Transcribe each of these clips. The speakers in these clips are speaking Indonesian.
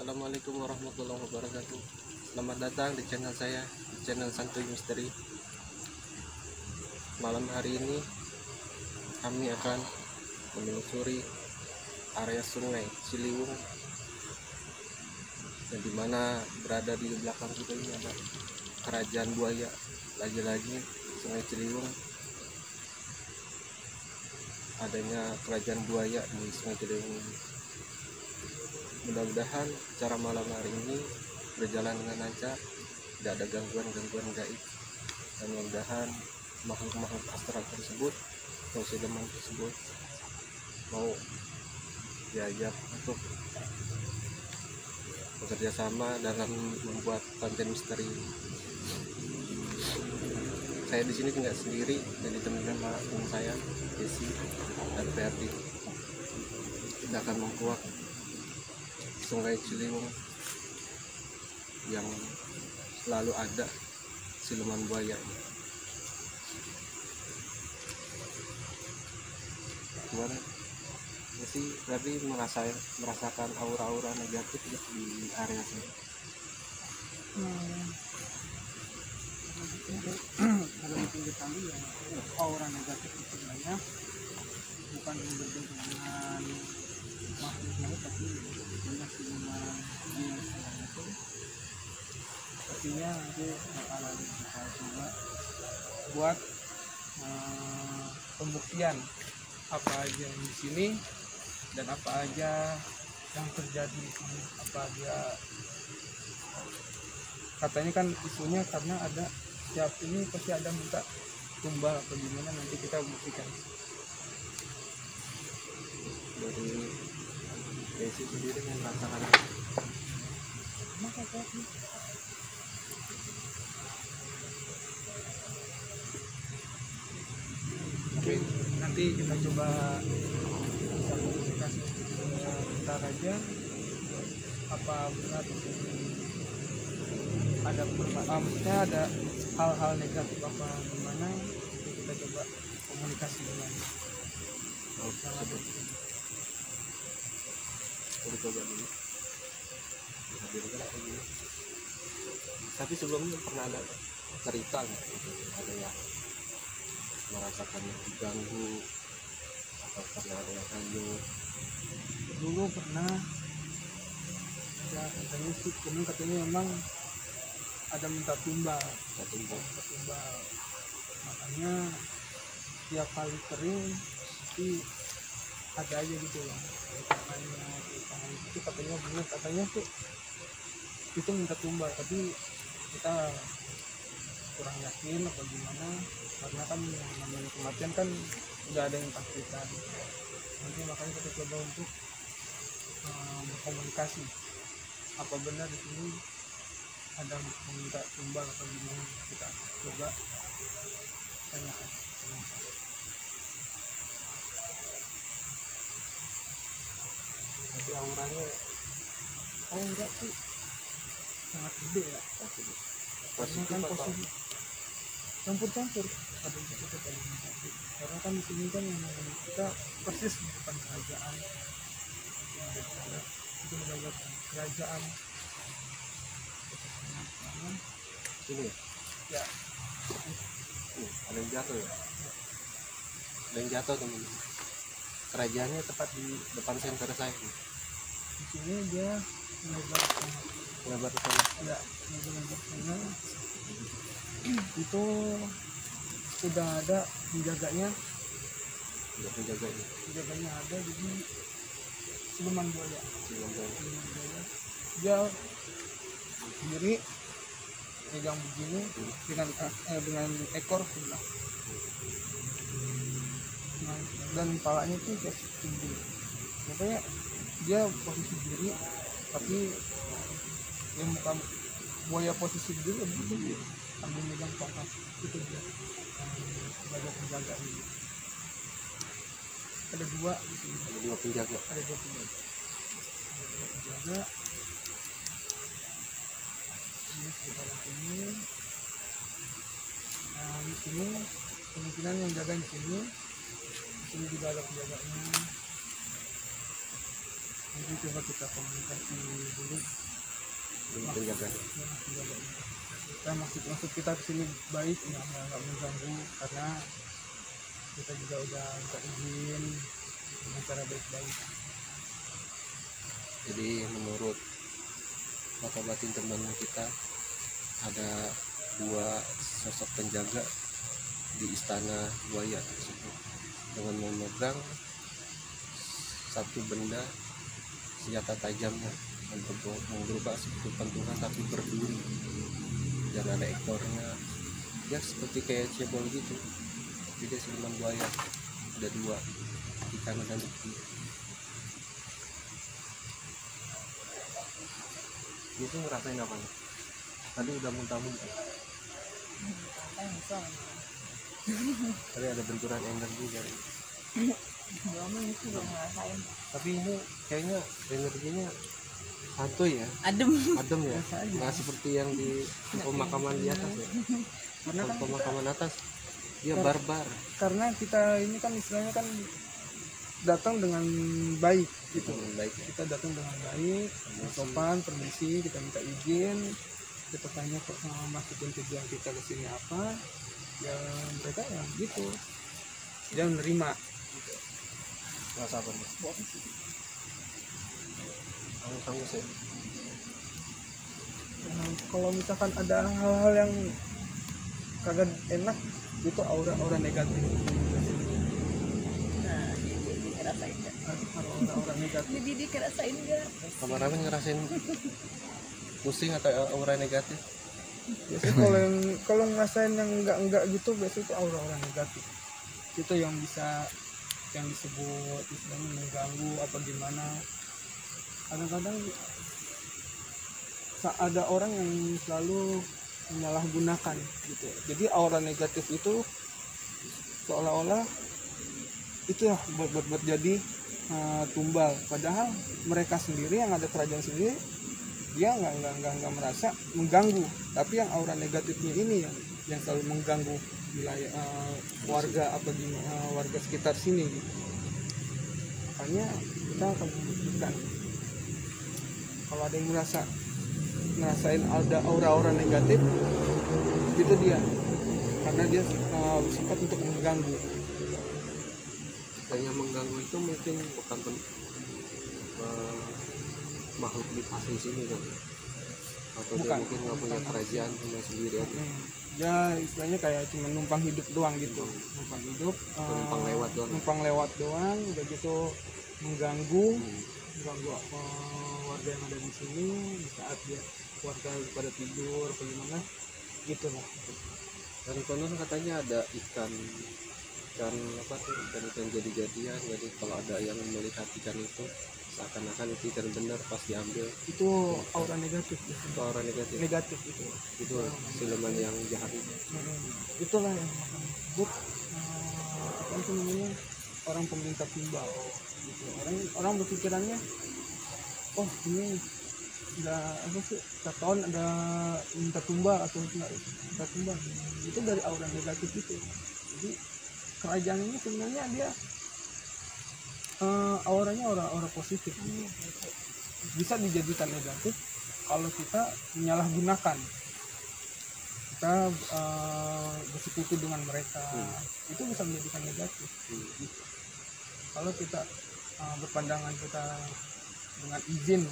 Assalamualaikum warahmatullahi wabarakatuh. Selamat datang di channel saya, di channel Santuy Misteri. Malam hari ini kami akan menelusuri area sungai Ciliwung, yang dimana berada di belakang kita ini ada kerajaan buaya. Lagi-lagi sungai Ciliwung, adanya kerajaan buaya di sungai Ciliwung ini. Mudah-mudahan acara malam hari ini berjalan dengan lancar, tidak ada gangguan-gangguan gaib, dan mudah-mudahan makhluk-makhluk astral tersebut atau siluman tersebut mau diajak untuk bekerja sama dalam membuat konten misteri. Saya di sini tinggal sendiri dan ditemani sama teman saya Desi dan Ferdi. Kita akan mengkuak sungai Ciliwung yang selalu ada siluman buaya. Gimana sih Ferdi merasakan aura-aura negatif di area sini? Kalau di pinggir kali ya aura negatif itu banyak, bukan berbentuk dengan makhluk lain, tapi banyak siluman jenis yang itu. Sepertinya nanti bakalan kita coba buat pembuktian apa aja yang di sini dan apa aja yang terjadi di sini. Apa aja, katanya kan isunya karena ada setiap ini pasti ada minta tumbal atau gimana, nanti kita buktikan. Dari Desi sendiri yang merasakan Oke, nanti kita coba bisa komunikasi bentar aja, apa benar di sini ada maksudnya ada hal-hal negatif apa gimana. Nanti kita coba komunikasi dengan coba dulu dihadirkan kayak gini. Tapi sebelumnya pernah ada cerita nggak gitu? Ada yang merasakan diganggu atau pernah ada yang hanyut? dulu pernah ya, katanya sih katanya memang ada minta tumbal, makanya tiap kali kering pasti ada aja gitu ya tangannya itu, katanya bener, katanya tuh itu minta tumbal, tapi kita kurang yakin apa gimana, karena kan yang namanya kematian kan udah ada yang pastikan. Nanti makanya kita coba untuk berkomunikasi apa benar di sini ada meminta tumbal atau gimana, kita coba tanyakan. Tapi auranya Oh enggak sih, sangat gede ya, karena kan posisi campur-campur, ada yang positif ada yang negatif, karena kan di sini kan yang namanya kita persis di depan kerajaan yang ada di sana, itu menjaga kerajaan. ini Ya, ada yang jatuh ya? Ada yang jatuh teman. Kerajaannya tepat di depan center saya. di sini dia melebar ke sana. Lebar ke sana. Ya, melebar ke sana. Itu sudah ada penjaganya, Udah penjaganya. penjaganya ada, jadi siluman buaya. Siluman buaya. Dia sendiri pegang begini dengan ekor sebelah, nah, dan kepalanya itu kayak tinggi, makanya dia posisi diri, tapi yang muka buaya posisi diri lebih tinggi sambil megang tongkat. Itu dia sebagai penjaga ini. Ada dua di sini. Ada dua penjaga. Ada dua penjaga. Ini sekitar ini. Nah, di sini kemungkinan yang jaga di sini juga ada penjaganya. Ini Jadi coba kita komunikasi dulu. penjaga. Kita maksud kita kesini baik, nggak mengganggu, karena kita juga udah minta izin dengan cara baik-baik. Jadi menurut mata batin teman kita ada 2 sosok penjaga di istana buaya tersebut dengan memegang satu benda senjata tajamnya berupa seperti Tuhan tapi berduri dan ada ekornya ya seperti kayak cebol gitu, tapi dia siluman buaya, ada 2 di kanan dan di kiri. Itu ngerasain apa nih? Tadi udah muntah-muntah. Tadi ada benturan energi dari. Tapi ini kayaknya energinya santuy ya, Adem. adem ya, nggak seperti yang di pemakaman di atas ya. Karena kan Pemakaman atas dia barbar. karena kita ini kan istilahnya kan datang dengan baik gitu. Baik ya. Kita datang dengan baik, sopan, permisi, kita minta izin, kita tanya kok masukin tujuan kita ke sini apa, ya mereka ya gitu, dia menerima. Rasa apa nih? Angus ya. Kalau misalkan ada hal-hal yang kagak enak, itu aura-aura negatif. Nah, jadi ngerasain nggak? Aura-aura negatif. Jadi dikerasain nggak? Kameramen ngerasain pusing atau aura negatif? Biasanya kalau ngerasain yang enggak gitu, biasanya itu aura-aura negatif. Itu yang bisa yang disebut istilahnya mengganggu apa gimana. Kadang-kadang ada orang yang selalu menyalahgunakan gitu. Jadi aura negatif itu seolah-olah itu ya buat jadi tumbal. Padahal mereka sendiri yang ada kerajaan sendiri dia nggak merasa mengganggu. Tapi yang aura negatifnya ini yang selalu mengganggu wilayah warga apa gimana warga sekitar sini gitu. Makanya kita akan membuktikan kalau ada yang ngerasain ada aura-aura negatif, itu dia karena dia bersifat untuk mengganggu. Dan yang mengganggu itu mungkin bukan makhluk di asli sini kan, atau dia Bukan, mungkin nggak punya bukan. kerajaan punya sendiri aja. Ya istilahnya kayak cuma numpang hidup doang gitu, numpang hidup, Numpang lewat doang. numpang lewat doang, udah gitu mengganggu warga yang ada di sini di saat dia warga pada tidur apa gimana gitu lah. Dan konon katanya ada ikan apa tuh, ikan jadi-jadian. Jadi kalau ada yang melihat ikan itu seakan-akan itu ikan benar, pas diambil Itu aura negatif itu aura negatif. itu Siluman yang jahat itu. itulah yang disebut apa itu namanya orang peminta tumbal gitu. Orang berpikirannya oh ini udah apa sih setiap tahun ada minta tumbal atau enggak minta tumbal, itu dari aura negatif itu. Jadi kerajaan ini sebenarnya dia auranya aura positif, bisa dijadikan negatif kalau kita menyalahgunakan, kita bersekutu dengan mereka, itu bisa menjadikan negatif. Kalau kita berpandangan kita dengan izin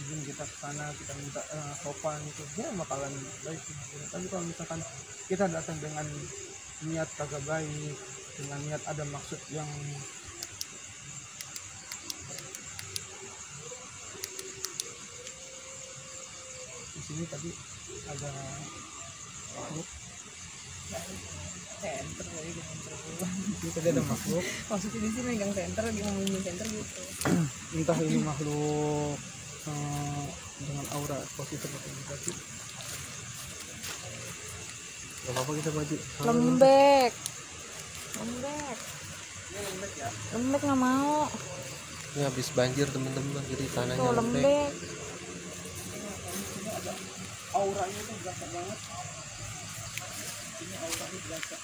kita ke sana, kita minta sopan itu ya bakalan baik. Tapi kalau misalkan kita datang dengan niat kagak baik, dengan niat ada maksud yang di sini tadi ada makhluk, Center lagi dengan ini tadi ada makhluk, maksudnya di sini megang center lagi ngomongin center gitu. entah ini makhluk dengan aura positif atau negatif. Gak apa-apa kita maju. Lembek Ya. lembek nggak mau Ini habis banjir teman-teman, jadi tanahnya tuh lembek. lembek. Auranya tuh berasa banget. Ini auranya berasa.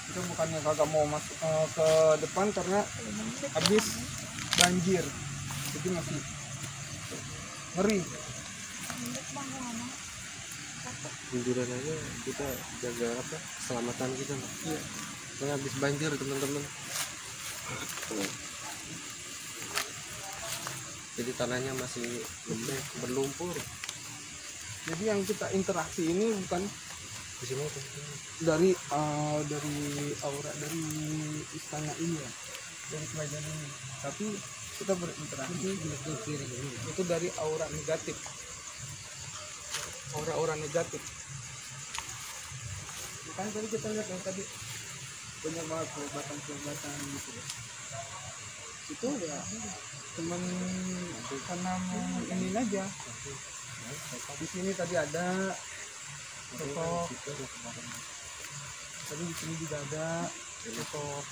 Kita bukannya kagak mau masuk ke depan karena habis banjir, jadi masih ngeri. Hiburan aja kita jaga apa keselamatan kita lah. Iya. Soalnya habis banjir teman-teman. Jadi tanahnya masih lembek, berlumpur. Jadi yang kita interaksi ini bukan Di sini tuh. dari aura dari istana ini ya, dari kerajaan ini, tapi kita berinteraksi itu dari aura negatif, aura-aura negatif. Kan tadi kita lihat yang tadi banyak banget pelibatan gitu ya. Itu ya cuman tanam ini aja. Di sini tadi ada sosok, tadi di sini juga ada sosok.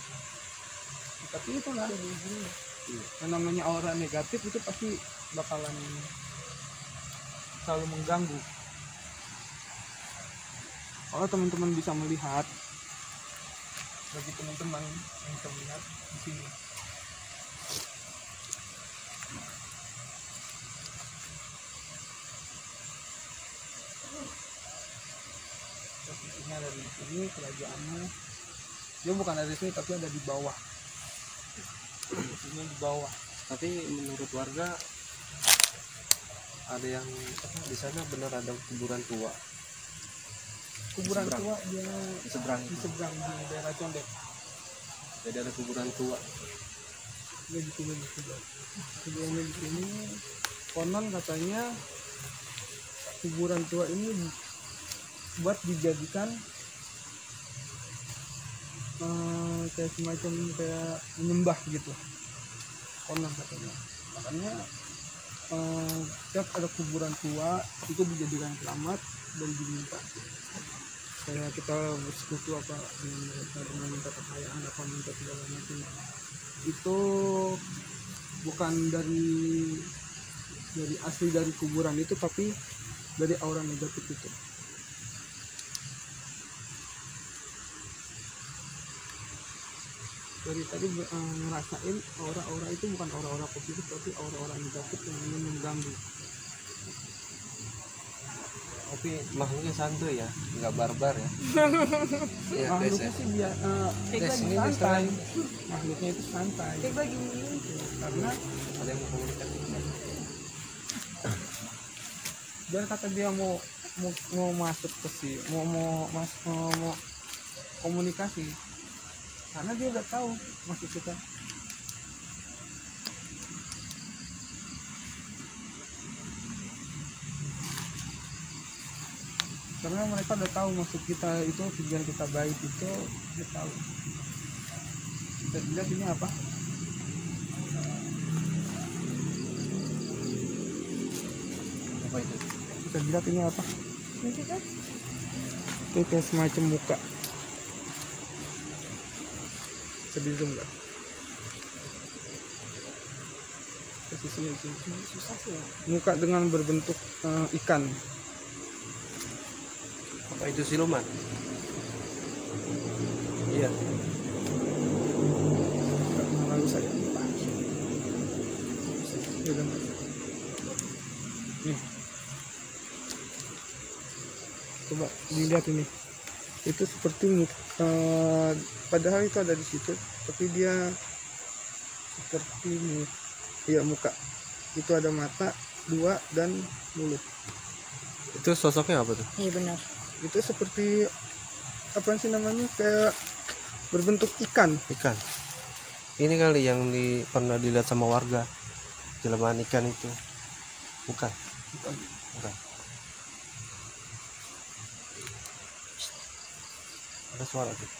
Tapi itulah yang namanya aura negatif itu pasti bakalan selalu mengganggu. Kalau teman-teman bisa melihat, bagi teman-teman yang bisa melihat di sini, posisinya ada di sini kerajaannya. Dia bukan ada di sini tapi ada di bawah. Posisinya di bawah. Tapi menurut warga ada yang di sana benar ada kuburan tua Kuburan Seberang. tua dia di seberang di itu. seberang di daerah Condet. Jadi ada kuburan tua. Dia di sini di sini. Kuburannya di sini. Konon katanya kuburan tua ini buat dijadikan kayak semacam kayak menyembah gitu. Konon katanya. Makanya setiap ada kuburan tua itu dijadikan keramat dan diminta kayak kita bersekutu apa dengan mereka, dengan minta kekayaan apa minta segala macam. Itu bukan dari asli dari kuburan itu, tapi dari aura negatif itu. Dari tadi ngerasain aura-aura itu bukan aura-aura positif tapi aura-aura negatif yang ingin mengganggu. Tapi makhluknya santuy ya, nggak barbar ya. Iya guys Makhluknya ya. sih dia Guys, ini santai. Makhluknya itu santai. Kayak lagi minum. Karena Ada yang mau komunikasi. biar kata dia mau masuk ke si mau komunikasi, karena dia udah tahu maksud kita. Karena mereka udah tahu maksud kita itu, tujuan kita baik itu dia tahu. Kita lihat ini apa? Apa itu? Kita lihat ini apa? Nanti kan Itu kayak semacam muka. Sedih zoom nggak? Posisinya di sini. susah sih ya. Muka dengan berbentuk ikan. Apa itu siluman? Iya. Lalu saya lupa. Ya, dan nih, coba dilihat ini. Itu seperti padahal itu ada di situ, tapi dia seperti muka. Itu ada mata dua dan mulut. Itu sosoknya apa tuh? Iya benar. Itu seperti apa sih namanya, kayak berbentuk ikan. Ikan. Ini kali yang pernah dilihat sama warga. Jelmaan ikan itu. Bukan. Bukan. Bukan. Ada suara tuh.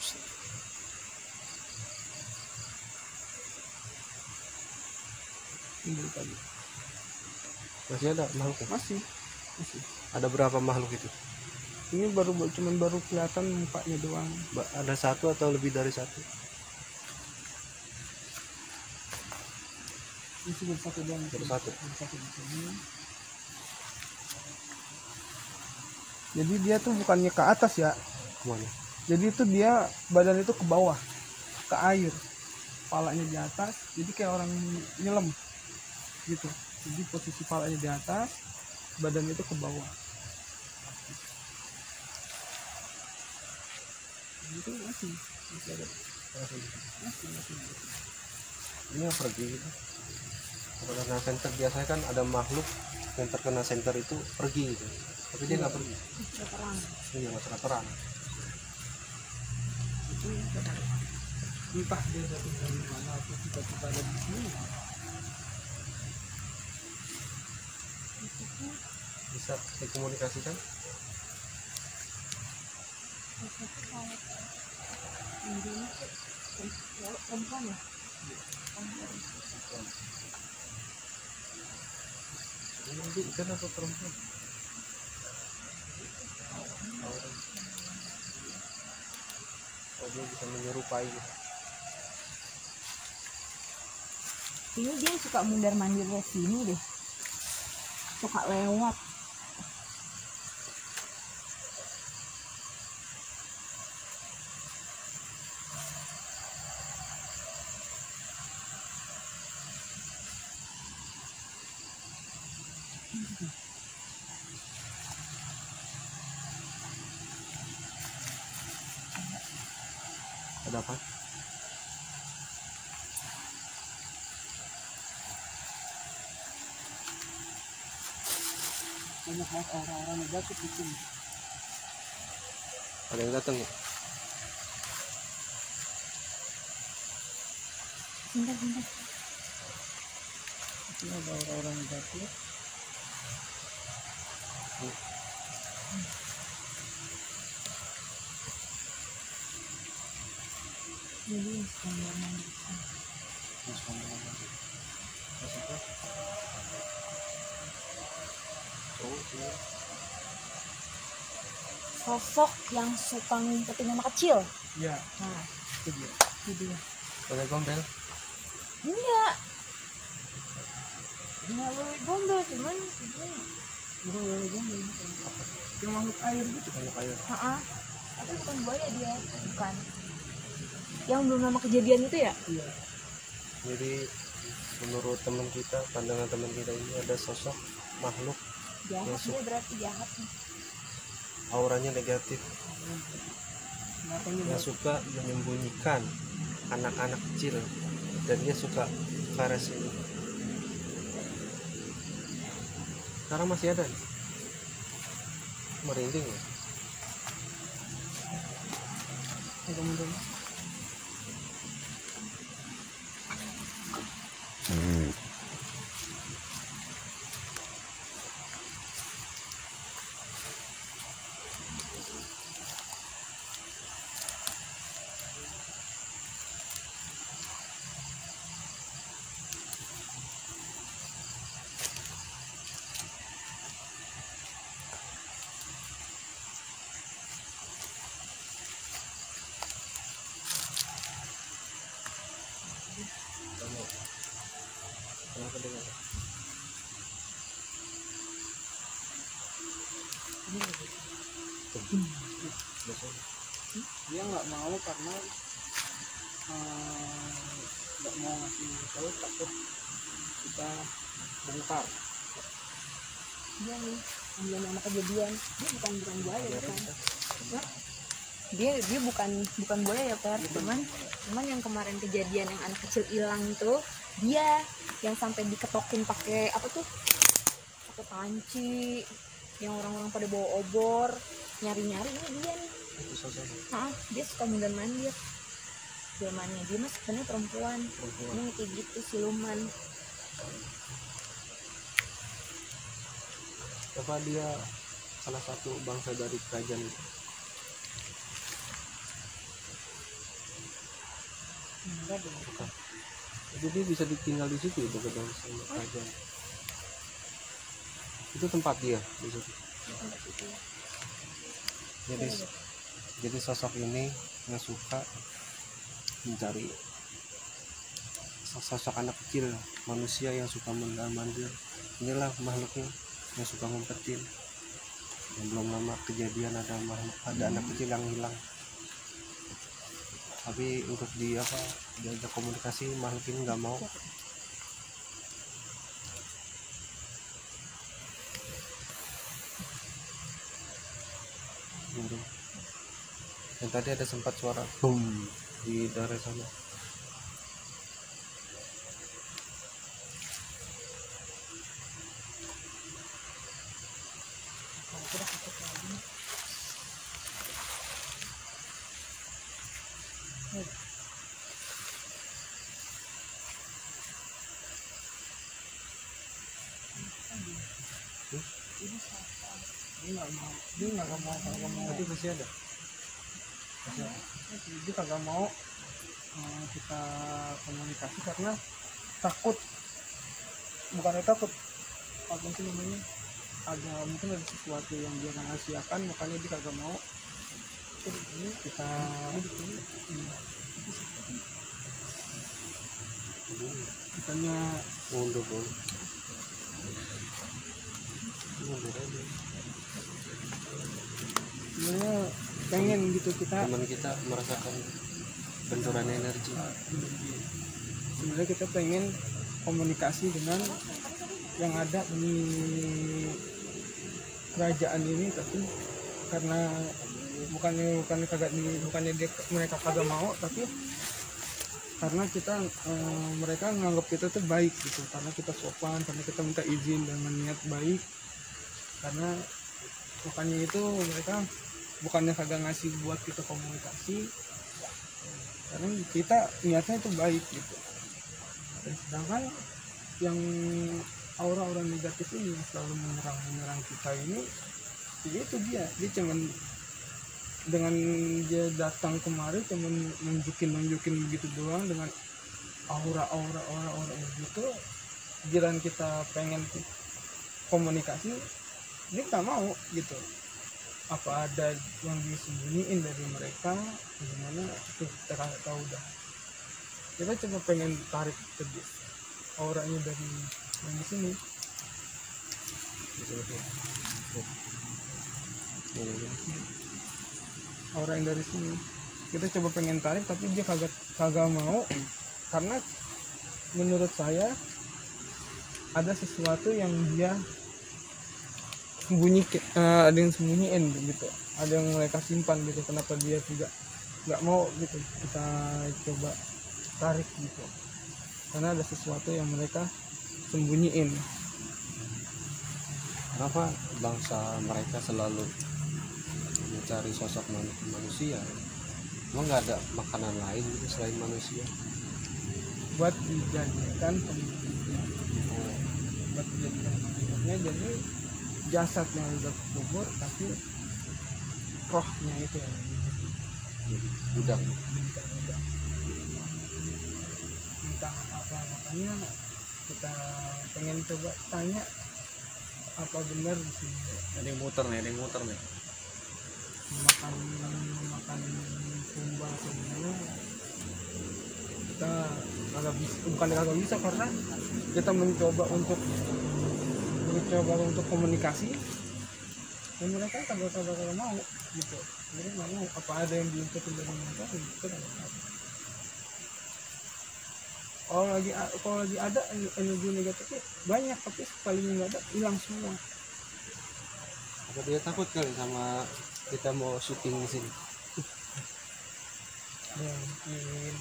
Ini tadi Masih ada makhluk? masih Ada berapa makhluk itu? ini cuman baru kelihatan mukanya doang. Ada satu atau lebih dari satu? Ini cuma satu doang. Baru satu. Baru satu di sini. Jadi dia tuh bukannya ke atas ya, Kemana? Jadi itu dia badan itu ke bawah, ke air, kepalanya di atas, jadi kayak orang nyelam gitu. Jadi posisi kepalanya di atas, badan itu ke bawah. Itu masih ada. Masih. Ini yang pergi gitu. Kalau kena senter biasanya kan ada makhluk yang terkena senter itu pergi gitu. Tapi dia nggak pergi. Perang. Iya, nggak perang. Itu entah dia jatuh dari mana atau tiba-tiba ada di sini. Bisa dikomunikasikan. Perempuan ya? Ini ikan apa perempuan? Oh, dia bisa menyerupai gitu. Ini dia suka mundar mandir ke sini deh. Suka lewat. Ada apa? Banyak banget orang-orang negatif itu. Ada yang datang ya? Bentar. Itu ada orang-orang negatif. Jadi mundar mandir. Sosok yang suka ngumpetin anak kecil. Ya, Nah, itu dia. itu dia. Boleh gombel? Enggak. Enggak boleh gombel, cuman Bukan boleh gombel. Yang makhluk air gitu. Banyak air. tapi bukan buaya dia, bukan. Yang belum lama kejadian itu ya? Iya. Jadi menurut teman kita, pandangan teman kita ini ada sosok makhluk Jahat, Masuk. dia berarti jahat nih. auranya negatif Kenapa yang suka menyembunyikan anak-anak kecil dan dia suka ke arah sini. Sekarang masih ada nih. Merinding ya. kemudian Kenapa dengan dia nggak mau karena nggak mau ngasih tahu, takut kita bongkar. Dia nih, ambil anak kejadian. Dia bukan buaya, bukan. Hah? Dia bukan buaya ya, Per. Cuman yang kemarin kejadian yang anak kecil hilang itu, dia yang sampai diketokin pakai apa tuh? Pakai panci. Yang orang-orang pada bawa obor, nyari-nyari, ini dia nih. itu sosok Dia suka mundar mandir. Filmannya dia mah sebenarnya perempuan. Ini kayak gitu siluman. apa dia salah satu bangsa dari kerajaan itu? Enggak deh. Bukan. Jadi bisa ditinggal di situ itu gedung sama kerajaan. Itu tempat dia di situ. Jadi sosok ini yang suka mencari sosok anak kecil, manusia yang suka mondar-mandir. Inilah makhluknya yang suka ngumpetin. Yang belum lama kejadian ada anak kecil yang hilang. Tapi untuk di apa, diajak komunikasi makhluk ini nggak mau. Gitu. Dan tadi ada sempat suara boom di daerah sana. Dia nggak mau Tadi masih ada. dia kagak mau kita komunikasi karena takut, bukannya takut, apa sih namanya, ada mungkin ada sesuatu yang dia rahasiakan, makanya dia kagak mau kita kitanya Mundur dulu. Mundur aja. sebenarnya pengen gitu kita Teman kita merasakan benturan energi. sebenarnya kita pengen komunikasi dengan yang ada di kerajaan ini, tapi karena bukannya mereka kagak mau, tapi karena kita mereka menganggap kita tuh baik gitu, karena kita sopan, karena kita minta izin dengan niat baik, karena makanya itu mereka bukannya kagak ngasih buat kita komunikasi, karena kita niatnya itu baik gitu. Dan sedangkan yang aura-aura negatif ini yang selalu menyerang kita ini, ya itu dia cuman dengan dia datang kemari cuman nunjukin begitu doang, dengan aura begitu. Giliran kita pengen komunikasi dia nggak mau gitu. Apa ada yang disembunyiin dari mereka gimana itu kita nggak tahu dah. Kita cuma pengen tarik ke dia auranya dari yang di sini. Aura yang dari sini kita coba pengen tarik, tapi dia kagak mau, karena menurut saya ada sesuatu yang dia ada yang sembunyiin gitu, ada yang mereka simpan gitu. Kenapa dia juga nggak mau gitu kita coba tarik gitu, karena ada sesuatu yang mereka sembunyiin. Kenapa bangsa mereka selalu mencari sosok manusia? Emang nggak ada makanan lain gitu selain manusia? Buat dijadikan pembuktian, buat dijadikan pembuktiannya. Jadi jasadnya udah kubur, tapi rohnya itu yang Budak. entah apa. Makanya kita pengen coba tanya apa benar di sini Ada yang muter nih. makan kumbang sebenarnya. Kita kagak bisa karena kita mencoba untuk komunikasi, dan mereka kagak mau gitu. Jadi nggak mau, apa ada yang diinputin dari mereka gitu. Kalau lagi ada energi negatifnya banyak, tapi sekalinya nggak ada hilang semua. Apa dia takut kali sama kita mau syuting di sini? Ya, mungkin.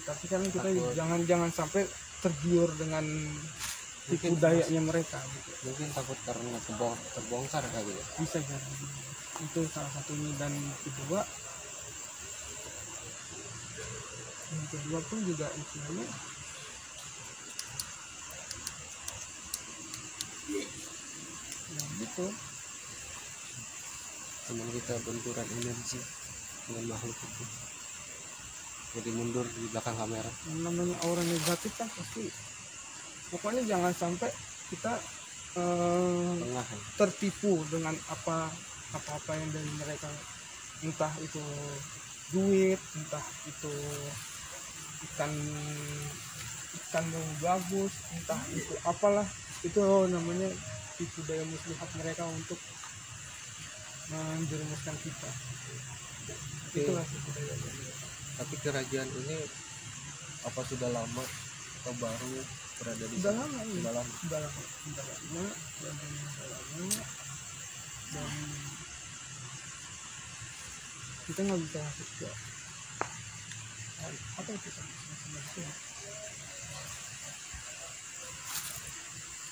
Tapi kan kita Takut. jangan sampai tergiur dengan tipu Mungkin dayanya mereka gitu. Mungkin takut karena terbongkar kali ya. Bisa jadi itu salah satunya. Dan yang kedua pun juga istilahnya ya gitu. Teman kita benturan energi dengan makhluk itu, jadi mundur di belakang kamera. Yang namanya aura negatif kan pasti, pokoknya jangan sampai kita Tengah ya. tertipu dengan apa yang dari mereka, entah itu duit, entah itu ikan yang bagus, entah itu apalah, itu namanya tipu daya muslihat mereka untuk menjerumuskan kita. Itulah tipu daya mereka. Tapi kerajaan ini apa sudah lama atau baru berada di Udah sini? lama ini. Sudah lama. Udah lama. Dan kita nggak bisa masuk ke apa itu kan?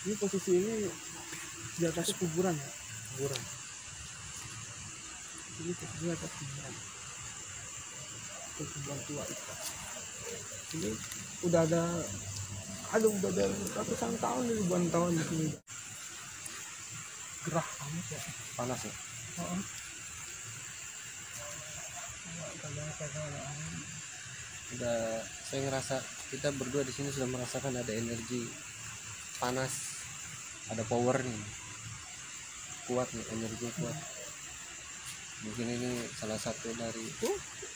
Ini posisi ini di atas kuburan ya. Kuburan. Ini posisi di atas kuburan. Kuburan tua itu. Ini udah ada ratusan tahun, ribuan tahun di sini. Gerah amat ya. Panas ya. Oh. Udah, saya ngerasa kita berdua di sini sudah merasakan ada energi panas, ada power nih, kuat nih, energi kuat. Mungkin ini salah satu dari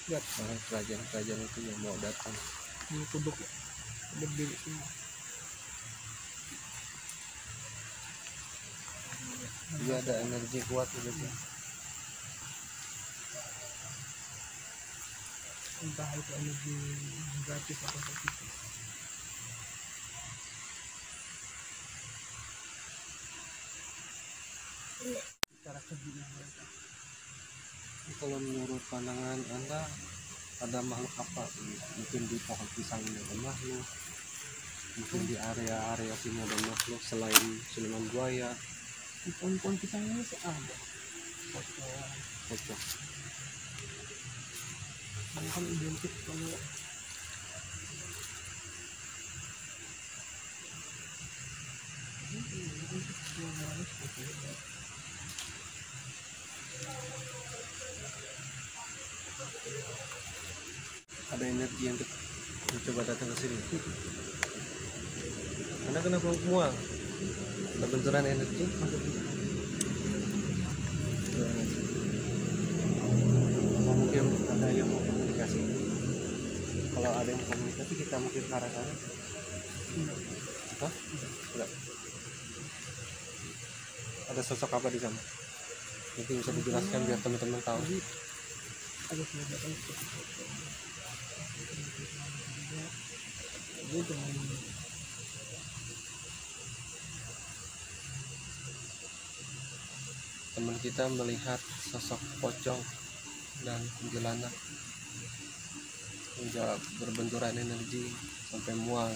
Lihat kerajaan itu yang mau datang. ini kuduk ya. Berdiri semua. Dia ada energi kuat gitu. Entah itu energi negatif atau positif. Cara kerjanya mereka. Kalau menurut pandangan Anda ada makhluk apa? Mungkin di pohon pisang ini ada makhluk, mungkin di area-area sini ada makhluk selain siluman buaya. Di pohon-pohon pisang ini sih ada. Pocong. Ini kan identik kalau Ada energi yang mencoba datang ke sini. Anda kenapa mual? Ada benturan energi? Apa mungkin ada yang mau komunikasi? Kalau ada yang komunikasi kita mungkin ke arah sana. Hah? Enggak. Ada sosok apa di sana? Mungkin bisa dijelaskan biar teman-teman tahu. ada kelihatan seperti itu. Dia dengan Teman kita melihat sosok pocong dan kuntilanak hingga berbenturan energi sampai mual.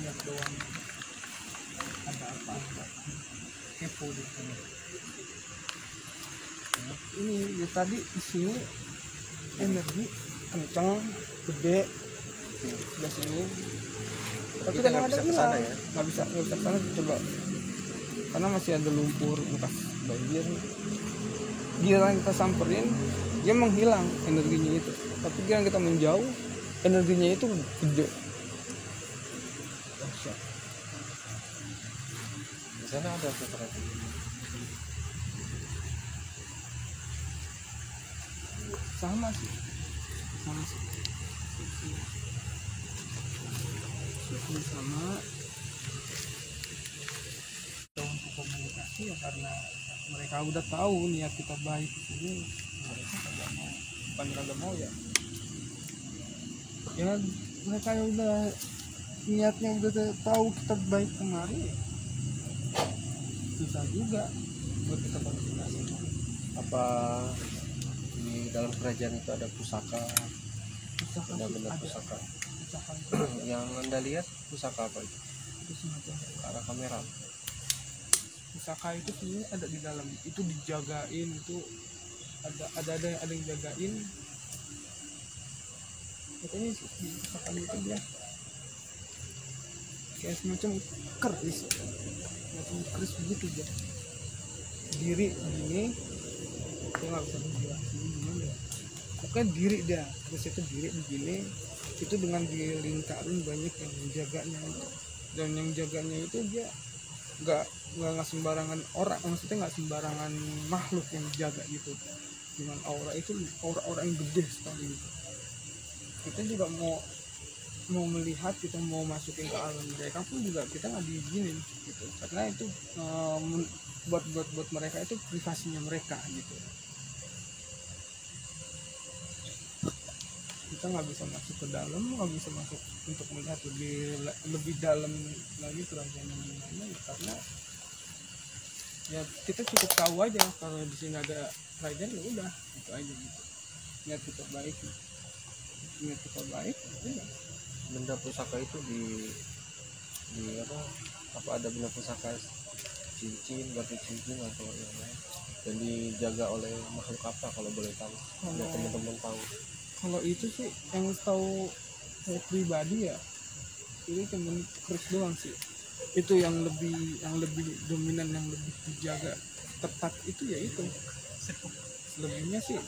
lihat doang ada apa kepo di sini. Ini ya, tadi di sini energi kencang gede sebelah sini, tapi kita kadang nggak ada bisa ke sana hilang. ya. Nggak bisa ke sana, coba karena masih ada lumpur bekas banjir. Giliran kita samperin dia menghilang energinya itu, tapi giliran kita menjauh energinya itu gede. Dahsyat. Di sana ada sesuatu. Sama sih ini sama untuk komunikasi ya, karena mereka udah tahu niat kita baik di sini. Mereka kagak mau, bukan kagak mau ya, mereka yang udah niatnya udah tahu kita baik kemari, susah juga buat kita komunikasi. Apa di dalam kerajaan itu ada pusaka? Benar-benar pusaka. Yang Anda lihat pusaka apa itu? Itu semacam Ke arah kamera. pusaka itu sebenarnya ada di dalam, itu dijagain, itu ada yang jagain. Katanya di pusaka itu dia kayak semacam keris begitu dia, diri gini, aku nggak bisa menjelaskan gimana ya, pokoknya diri dia terus itu diri begini, itu dengan dilingkarin banyak yang menjaganya itu. dan yang jaganya itu dia nggak sembarangan orang, maksudnya nggak sembarangan makhluk yang jaga gitu, dengan aura itu, aura yang gede sekali gitu. Kita juga mau melihat, kita mau masukin ke alam mereka pun juga kita nggak diizinin gitu, karena itu buat mereka itu privasinya mereka gitu. Kita nggak bisa masuk ke dalam, nggak bisa masuk untuk melihat lebih dalam lagi kerajaan yang gimana ya, karena ya kita cukup tahu aja kalau di sini ada kerajaan, ya udah itu aja gitu. Niat kita baik, udah. Benda pusaka itu di apa ada benda pusaka cincin, batu cincin atau yang lain, dan dijaga oleh makhluk apa kalau boleh tahu, biar teman-teman tahu. Kalau itu sih yang tahu saya pribadi ya, ini temen Chris doang sih, itu yang lebih dominan, yang lebih dijaga ketat itu ya itu. Selebihnya sih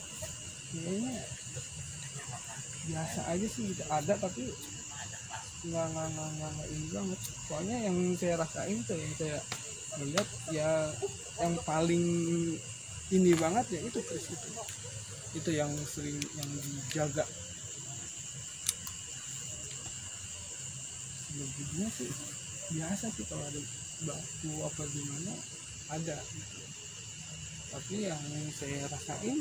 kayaknya biasa aja sih gitu. Ada tapi nggak ini banget. Soalnya yang saya rasain tuh, yang saya melihat ya, yang paling ini banget ya itu Chris itu yang sering yang dijaga. Selebihnya sih biasa sih, kalau ada batu apa gimana ada gitu. Tapi yang saya rasain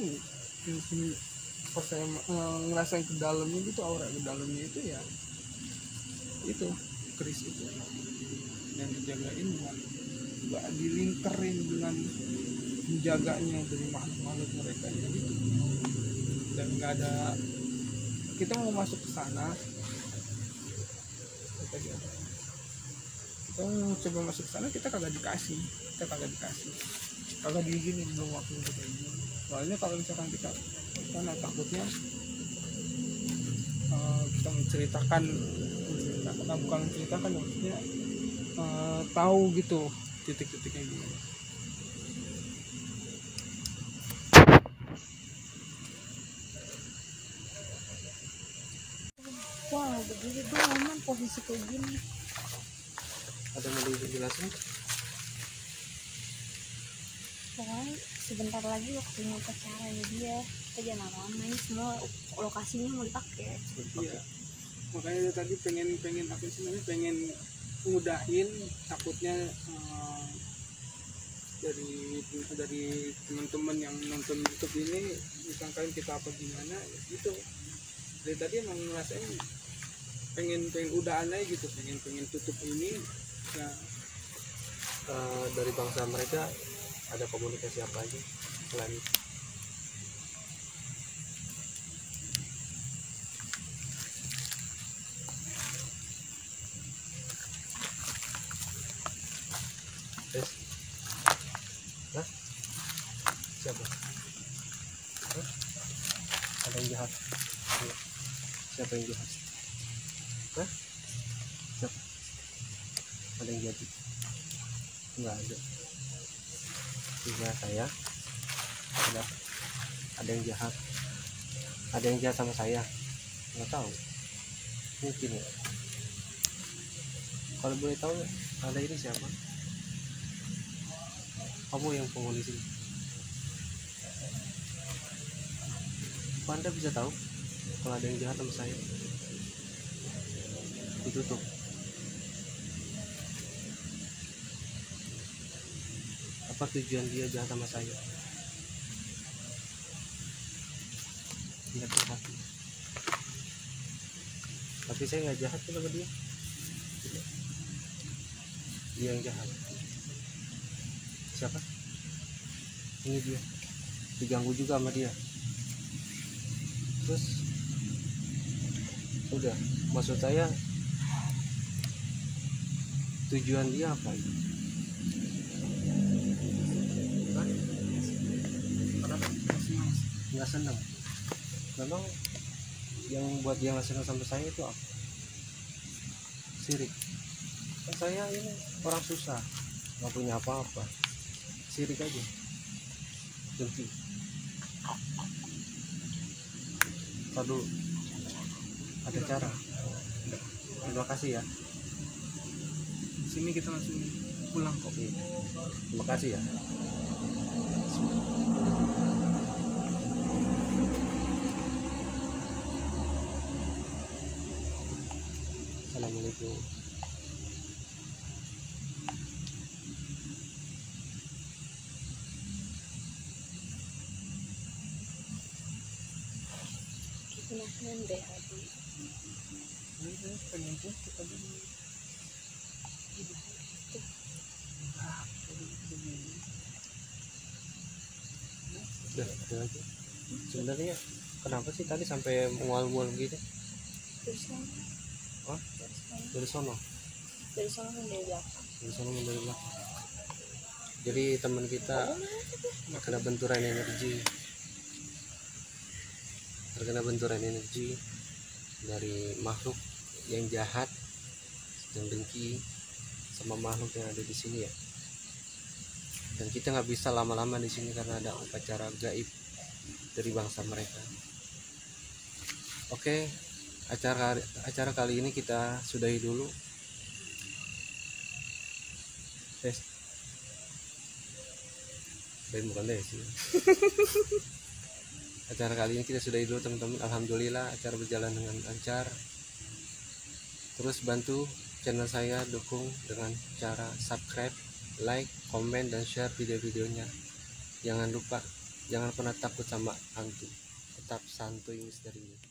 pas saya ngerasain ke dalamnya gitu, aura ke dalamnya itu ya itu Chris itu yang dijagain dengan nggak dilingkerin dengan menjaganya dari makhluk mereka gitu. Dan nggak ada, kita mau masuk ke sana, kita mau coba masuk ke sana, kita kagak dikasih, kagak diizinin, belum waktu kita izin. Soalnya kalau misalkan kita sana takutnya kita menceritakan bukan menceritakan, maksudnya tahu gitu titik-titiknya gimana. Wow, begini gue aman posisi kayak gini. Ada yang mau dijelasin? Pokoknya sebentar lagi waktunya upacaranya dia, kita jangan lama, ini semua lokasinya mau dipakai. Iya, makanya tadi pengen apa sih namanya, pengen mudahin, takutnya dari teman-teman yang nonton YouTube ini disangkain kita apa gimana gitu. Dari tadi emang ngerasain pengen udahan aja gitu, pengen tutup ini ya. Dari bangsa mereka ada komunikasi apa aja selain itu? Tes? Hah? Siapa? Hah? Ada yang jahat? Iya. Siapa yang jahat? Hah? Siapa? Ada yang jahat? Enggak ada. Tiga saya ada yang jahat, sama saya, nggak tahu, mungkin ya. Kalau boleh tahu ada ini siapa? Kamu yang penghuni sini. Apa Anda bisa tahu kalau ada yang jahat sama saya? Ditutup. Apa tujuan dia jahat sama saya? Tidak hati. Tapi saya nggak jahat sama dia. Dia yang jahat. Siapa? Ini dia. Diganggu juga sama dia. Terus udah, maksud saya tujuan dia apa itu? Nggak senang. Memang yang buat dia nggak senang sama saya itu apa? Sirik. Kan saya ini orang susah, nggak punya apa-apa, sirik aja, benci. Aduh, ada cara. Terima kasih ya. sini kita langsung pulang kok. Terima kasih ya. Assalamualaikum. Penasaran deh hati. Ini pengen tuh kita dulu. Udah aja. Sebenarnya kenapa sih tadi sampai mual-mual gitu? Terus kan, Hah? terus kan. Dari sono Dari sana kan dari belakang. dari sono dari belakang. Jadi teman kita terkena benturan energi, dari makhluk yang jahat, yang dengki sama makhluk yang ada di sini ya. Dan kita nggak bisa lama-lama di sini karena ada upacara gaib dari bangsa mereka. Oke, acara kali ini kita sudahi dulu. Bukan deh sih. Acara kali ini kita sudahi dulu teman-teman. Alhamdulillah acara berjalan dengan lancar. Terus bantu channel saya, dukung dengan cara subscribe, like, komen, dan share video-videonya. Jangan lupa, jangan pernah takut sama hantu. Tetap santuy misterius.